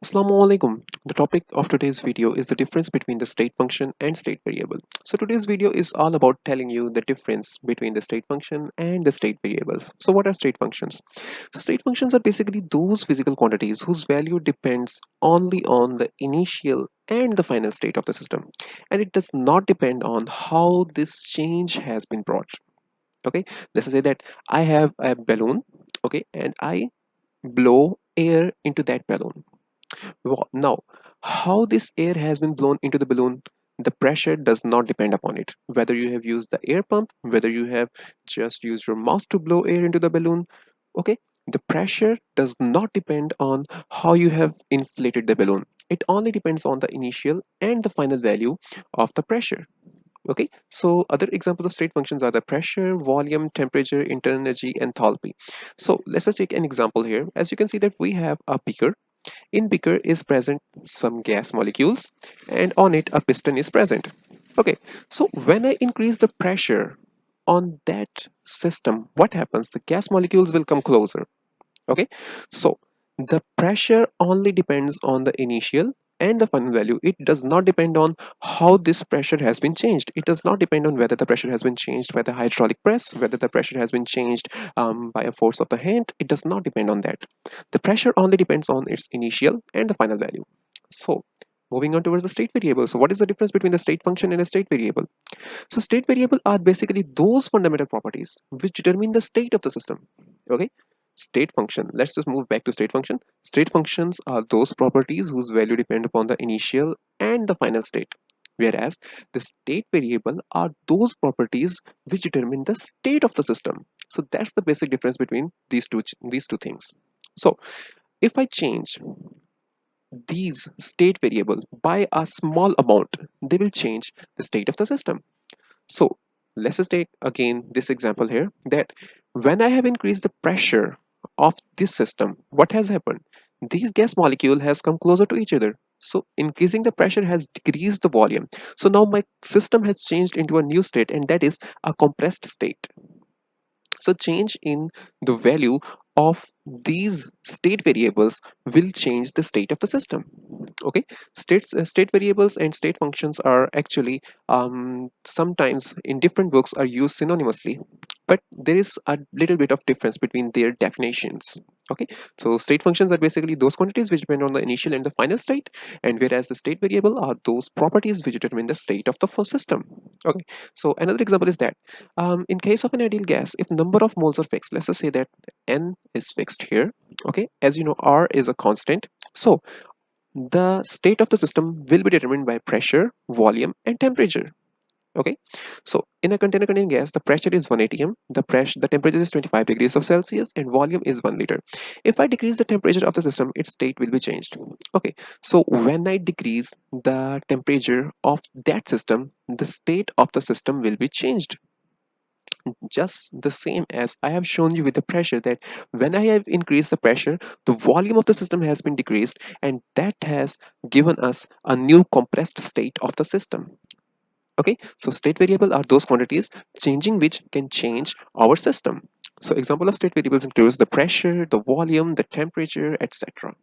Assalamu alaikum. The topic of today's video is the difference between the state function and state variable. So today's video is all about telling you the difference between the state function and the state variables. So what are state functions? So state functions are basically those physical quantities whose value depends only on the initial and the final state of the system, and it does not depend on how this change has been brought. Okay, let's say that I have a balloon, okay, and I blow air into that balloon. Now, how this air has been blown into the balloon, the pressure does not depend upon it. Whether you have used the air pump, whether you have just used your mouth to blow air into the balloon, okay, the pressure does not depend on how you have inflated the balloon. It only depends on the initial and the final value of the pressure. Okay, so other examples of state functions are the pressure, volume, temperature, internal energy, enthalpy. So let's just take an example here. As you can see that we have a beaker. In beaker is present some gas molecules, and on it a piston is present. Okay, so when I increase the pressure on that system, what happens? The gas molecules will come closer. Okay, so the pressure only depends on the initial and the final value. It does not depend on how this pressure has been changed. It does not depend on whether the pressure has been changed by the hydraulic press, whether the pressure has been changed by a force of the hand. It does not depend on that. The pressure only depends on its initial and the final value. So moving on towards the state variable. So what is the difference between the state function and a state variable? So state variable are basically those fundamental properties which determine the state of the system. Okay, state function, let's just move back to state function. State functions are those properties whose value depend upon the initial and the final state, whereas the state variable are those properties which determine the state of the system. So that's the basic difference between these two things. So if I change these state variable by a small amount, they will change the state of the system. So let's just take again this example here, that when I have increased the pressure of this system, what has happened? These gas molecule has come closer to each other. So increasing the pressure has decreased the volume. So now my system has changed into a new state, and that is a compressed state. So change in the value of these state variables will change the state of the system. Okay, state variables and state functions are actually sometimes in different books are used synonymously, but there is a little bit of difference between their definitions. Okay, so state functions are basically those quantities which depend on the initial and the final state, and whereas the state variable are those properties which determine the state of the system. Okay, so another example is that in case of an ideal gas, if number of moles are fixed, let's just say that n is fixed here. Okay, as you know, r is a constant. So the state of the system will be determined by pressure, volume, and temperature. Okay, so in a container containing gas, the pressure is 1 atm, the temperature is 25 degrees of Celsius, and volume is 1 liter. If I decrease the temperature of the system, its state will be changed. Okay, so when I decrease the temperature of that system, the state of the system will be changed. Just the same as I have shown you with the pressure, that when I have increased the pressure, the volume of the system has been decreased, and that has given us a new compressed state of the system. Okay, so state variable are those quantities changing which can change our system. So example of state variables includes the pressure, the volume, the temperature, etc.